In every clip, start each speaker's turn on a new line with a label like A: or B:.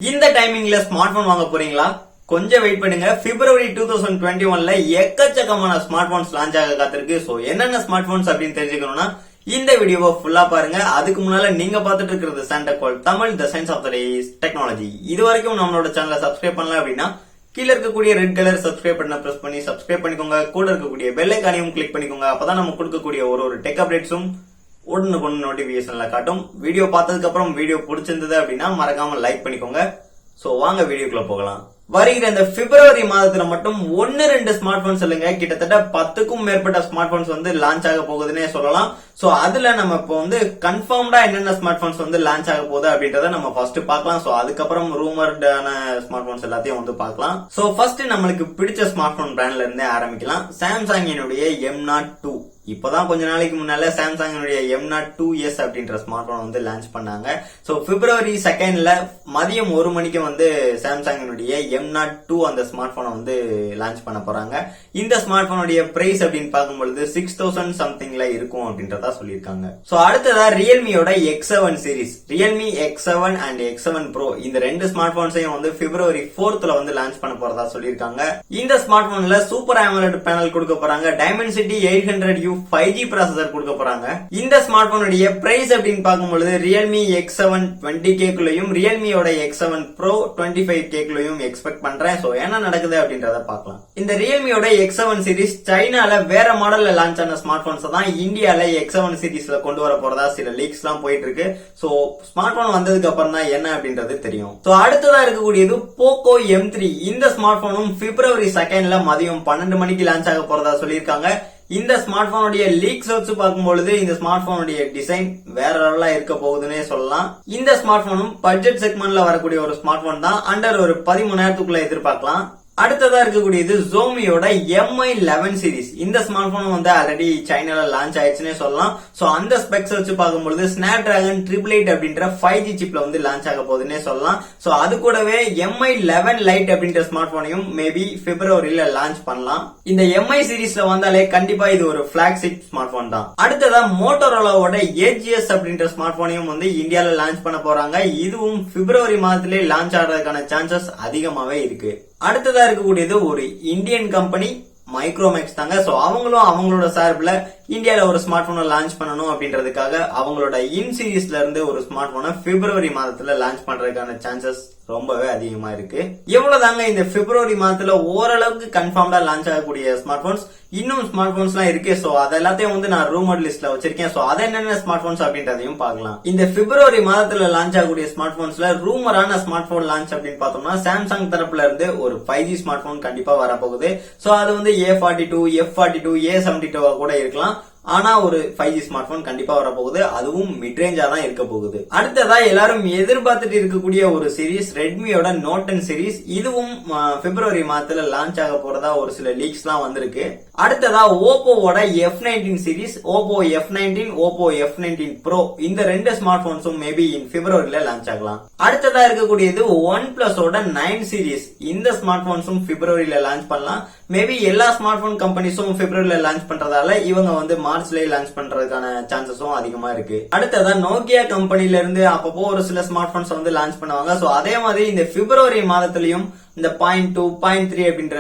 A: இந்த டைமிங்ல smart phone வாங்க போறீங்களா? கொஞ்சம் வெயிட் பண்ணுங்க. பிப்ரவரி 2021ல எக்கச்சக்கமான ஸ்மார்ட் போன்ஸ் லான்ச் ஆக காத்திருக்கு. சோ என்னென்ன ஸ்மார்ட் போன்ஸ் அப்படின்னு தெரிஞ்சுக்கணும்னா இந்த வீடியோவை ஃபுல்லா பாருங்க. அதுக்கு முன்னால நீங்க பாத்துட்டு இருக்கிறது Shantechworld Tamil, the science of the days technology. இது வரைக்கும் நம்மளோட சேனலை சப்ஸ்கிரைப் பண்ணல அப்படின்னா கீழ இருக்கக்கூடிய ரெட் கலர் சப்ஸ்கிரைப் பட்டனை பிரஸ் பண்ணி சப்ஸ்கிரைப் பண்ணிக்கோங்க. கூட இருக்கக்கூடிய பெல் ஐகானையும் கிளிக் பண்ணிக்கோங்க. அப்பதான் நம்ம கொடுக்கக்கூடிய ஒரு டெக் அப்டேட்ஸும் உடனுக்குடன் நோட்டிபிகேஷன்ல காட்டும். வீடியோ பார்த்ததுக்கு அப்புறம் வீடியோ பிடிச்சிருந்தது அப்படின்னா மறக்காம லைக் பண்ணிக்கோங்க. சோ வாங்க வீடியோக்குள்ள போகலாம். வருகிற இந்த பிப்ரவரி மாதத்துல மட்டும் 1-2 ஸ்மார்ட் போன்ஸ் இல்லைங்க, கிட்டத்தட்ட 10க்கும் மேற்பட்ட ஸ்மார்ட் போன்ஸ் வந்து லான்ச் ஆக போகுதுன்னே சொல்லலாம். சோ அதுல நம்ம இப்போ வந்து கன்ஃபார்ம்டா என்னென்ன ஸ்மார்ட் போன்ஸ் வந்து லான்ச் ஆக போகுது அப்படின்றத நம்ம ஃபர்ஸ்ட் பார்க்கலாம். சோ அதுக்கப்புறம் ரூமர்டான ஸ்மார்ட் போன்ஸ் எல்லாத்தையும் வந்து பார்க்கலாம். சோ ஃபர்ஸ்ட் நம்மளுக்கு பிடிச்ச ஸ்மார்ட் போன் பிராண்ட்ல இருந்தே ஆரம்பிக்கலாம். சாம்சங்கினுடைய M02. இப்பதான் கொஞ்ச நாளைக்கு முன்னால சாம்சங்கினுடைய M02s அப்படின்ற ஸ்மார்ட் போன் வந்து லான்ச் பண்ணாங்க. சோ பிப்ரவரி 2ல மதியம் 1 மணிக்கு வந்து சாம்சங்கினுடைய M02 அந்த ஸ்மார்ட் போனை வந்து லான்ச் பண்ண போறாங்க. இந்த ஸ்மார்ட் போனுடைய பிரைஸ் அப்படின்னு பார்க்கும்பொழுது 6000 சம்திங்ல இருக்கும் அப்படின்றதா சொல்லியிருக்காங்க. சோ அடுத்ததா ரியல்மியோட X7 series, Realme X7 and X7 Pro இந்த ரெண்டு ஸ்மார்ட் போன்ஸையும் வந்து பிப்ரவரி 4th வந்து லான்ச் பண்ண போறதா சொல்லியிருக்காங்க. இந்த ஸ்மார்ட் போன்ல சூப்பர் AMOLED பேனல் கொடுக்க போறாங்க. டைமென்சிட்டி 800U 5G ப்ராசஸர் கொடுக்க போறாங்க. இந்த ஸ்மார்ட் போனுடைய பிரைஸ் அப்படின்னு பார்க்கும்போது ரியல்மி X7 20K குள்ளயும் ரியல்மியோட X7 Pro 25K குள்ளயும் எக்ஸ்பெக்ட் பண்றேன். சோ என்ன நடக்குது அப்படின்றத பார்க்கலாம். இந்த ரியல்மியோட X7 சீரிஸ் சைனால வேற மாடல்ல லான்ச் ஆன ஸ்மார்ட் போன்ஸ் தான் இந்தியால X7 சீரிஸ்ல கொண்டு வர போறதா சில லீக்ஸ் எல்லாம் போயிட்டு இருக்கு. சோ ஸ்மார்ட் போன் வந்ததுக்கு அப்புறம் தான் என்ன அப்படின்றது தெரியும். சோ அடுத்ததா இருக்கக்கூடியது போகோ M3. இந்த ஸ்மார்ட் போனும் பிப்ரவரி 2ல மதியம் 12 மணிக்கு லான்ச் ஆக போறதா சொல்லியிருக்காங்க. இந்த ஸ்மார்ட் போனுடைய லீக்ஸ் வச்சு பார்க்கும்பொழுது இந்த ஸ்மார்ட் போனுடைய டிசைன் வேற லெவலா இருக்க போகுதுன்னே சொல்லலாம். இந்த ஸ்மார்ட் போனும் பட்ஜெட் செக்மெண்ட்ல வரக்கூடிய ஒரு ஸ்மார்ட் போன் தான். அண்டர் ஒரு 13,000க்குள்ள எதிர்பார்க்கலாம். அடுத்ததா இருக்கக்கூடியது Xiaomiயோட Mi11 சீரிஸ். இந்த ஸ்மார்ட் போன் வந்து ஆல்ரெடி சைனால லான்ச் ஆயிடுச்சுன்னே சொல்லலாம். சோ அந்த ஸ்பெக்ஸ் வச்சு பார்க்கும்போது Snapdragon 888 அப்படின்ற 5G சிப்ல வந்து லான்ச் ஆக போகுதுன்னே சொல்லலாம். சோ அது கூடவே Mi11 Lite அப்படின்ற ஸ்மார்ட் போனையும் மேபி பிப்ரவரியில லான்ச் பண்ணலாம். இந்த Mi சீரிஸ்ல வந்தாலே கண்டிப்பா இது ஒரு பிளாக்ஷிப் ஸ்மார்ட் போன் தான். அடுத்ததா மோட்டோரோலாவோட Edge அப்படின்ற ஸ்மார்ட் போனையும் வந்து இந்தியால லான்ச் பண்ண போறாங்க. இதுவும் பிப்ரவரி மாதத்திலே லான்ச் ஆகிறதுக்கான சான்சஸ் அதிகமாவே இருக்கு. அடுத்ததா இருக்கக்கூடியது ஒரு இந்தியன் கம்பெனி மைக்ரோமேக்ஸ் தாங்க. சோ அவங்களும் அவங்களோட சார்பில் இந்தியால ஒரு ஸ்மார்ட் போனை லான்ச் பண்ணணும் அப்படின்றதுக்காக அவங்களோட இன் சீரிஸ்ல இருந்து ஒரு ஸ்மார்ட் போனை பிப்ரவரி மாதத்துல லான்ச் பண்றதுக்கான சான்சஸ் ரொம்பவே அதிகமா இருக்கு. இவ்வளவுதாங்க இந்த பிப்ரவரி மாதத்துல ஓரளவுக்கு கன்ஃபார்ம்டா லான்ச் ஆகக்கூடிய ஸ்மார்ட் போன்ஸ். இன்னும் ஸ்மார்ட் போன்ஸ் எல்லாம் இருக்கு. சோ அதெல்லாத்தையும் வந்து நான் ரூமர் லிஸ்ட்ல வச்சிருக்கேன். சோ அது என்னென்ன ஸ்மார்ட் போன்ஸ் அப்படின்றதையும் பார்க்கலாம். இந்த பிப்ரவரி மாதத்துல லான்ச் ஆகக்கூடிய ஸ்மார்ட் போன்ஸ்ல ரூமரான ஸ்மார்ட் போன் லான்ச் அப்படின்னு பார்த்தோம்னா சாம்சங் தரப்புல இருந்து ஒரு 5G ஸ்மார்ட் போன் கண்டிப்பா வரப்போகுது. சோ அது வந்து A42, F42, A72 கூட இருக்கலாம். ஆனா ஒரு 5G ஸ்மார்ட் போன் கண்டிப்பா வரப்போகுது. அதுவும் மிட்ரேஞ்சா தான் இருக்க போகுது. அடுத்ததா எல்லாரும் எதிர்பார்த்துட்டு இருக்கக்கூடிய ஒரு சீரிஸ் ரெட்மியோட Note 10 சீரிஸ். இதுவும் பிப்ரவரி மாதத்துல லான்ச் ஆக போறதா ஒரு சில லீக்ஸ் எல்லாம் வந்திருக்கு. அடுத்ததா ஓப்போவோட F19 series, Oppo F19, Oppo F19 Pro இந்த ரெண்டு ஸ்மார்ட் போன்ஸும் மேபி இன் பிப்ரவரியில லான்ச் ஆகலாம். அடுத்ததா இருக்கக்கூடியது OnePlusஓட 9 சீரிஸ். இந்த ஸ்மார்ட் போன்ஸும் பிப்ரவரியில லான்ச் பண்ணலாம். மேபி எல்லா ஸ்மார்ட் போன் கம்பெனிஸும் பிப்ரவரியில லான்ச் பண்றதால இவங்க வந்து மார்ச்லயே லான்ச் பண்றதுக்கான சான்சஸும் அதிகமா இருக்கு. அடுத்ததா நோக்கியா கம்பெனில இருந்து அப்பப்போ ஒரு சில ஸ்மார்ட் போன்ஸ் வந்து லான்ச் பண்ணுவாங்க. சோ அதே மாதிரி இந்த பிப்ரவரி மாதத்திலையும் இந்த 0.2, 0.3 அப்படின்ற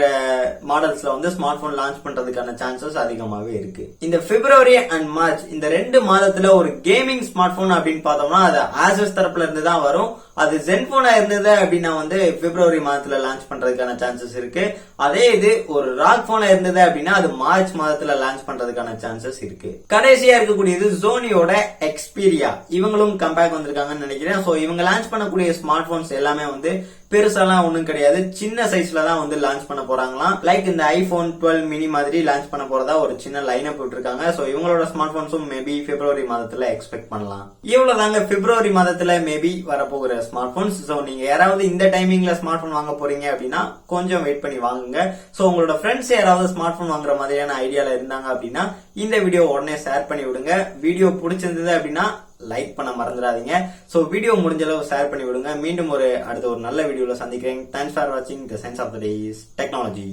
A: மாடல்ஸ்ல வந்து ஸ்மார்ட் போன் லான்ச் பண்றதுக்கான சான்சஸ் அதிகமாவே இருக்கு. இந்த பிப்ரவரி அண்ட் மார்ச் இந்த 2 மாதத்துல ஒரு கேமிங் ஸ்மார்ட் போன் அப்படின்னு பார்த்தோம்னா அது ஆசஸ் தரப்புல இருந்து தான் வரும். அது ஜென்போனா இருந்தது அப்படின்னா வந்து பிப்ரவரி மாதத்துல லான்ச் பண்றதுக்கான சான்சஸ் இருக்கு. அதே இது ஒரு ராக் போனா இருந்தது அப்படின்னா அது மார்ச் மாதத்துல லான்ச் பண்றதுக்கான சான்சஸ் இருக்கு. கடைசியா இருக்கக்கூடியது Sonyயோட Xperia. இவங்களும் கம்பேக் வந்திருக்காங்கன்னு நினைக்கிறேன். சோ இவங்க லான்ச் பண்ணக்கூடிய ஸ்மார்ட் போன்ஸ் எல்லாமே வந்து பெருசாலாம் ஒண்ணும் கிடையாது, சின்ன சைஸ்ல தான் வந்து லான்ச் பண்ண போறாங்களாம். லைக் இந்த iPhone 12 mini மாதிரி லான்ச் பண்ண போறதா ஒரு சின்ன லைன் அப் விட்டுருக்காங்க. சோ இவங்களோட ஸ்மார்ட் போன்ஸும் மேபி பிப்ரவரி மாதத்துல எக்ஸ்பெக்ட் பண்ணலாம். இவ்வளவுதாங்க பிப்ரவரி மாதத்துல மேபி வரப்போகிற ஸ்மார்ட் போன்ஸ். சோ நீங்க யாராவது இந்த டைமிங்ல ஸ்மார்ட் போன் வாங்க போறீங்க அப்படின்னா கொஞ்சம் வெயிட் பண்ணி வாங்குங்க. சோ உங்களோட ஃப்ரெண்ட்ஸ் யாராவது ஸ்மார்ட் போன் வாங்குற மாதிரியான ஐடியால இருந்தாங்க அப்படின்னா இந்த வீடியோ உடனே ஷேர் பண்ணி விடுங்க. வீடியோ பிடிச்சிருந்தது அப்படின்னா லைக் பண்ண மறந்துடாதீங்க. சோ வீடியோ முடிஞ்ச அளவு ஷேர் பண்ணி விடுங்க. மீண்டும் அடுத்த ஒரு நல்ல வீடியோல சந்திக்கிறேன். தேங்க்ஸ் ஃபார் வாட்சிங் the science of the days technology.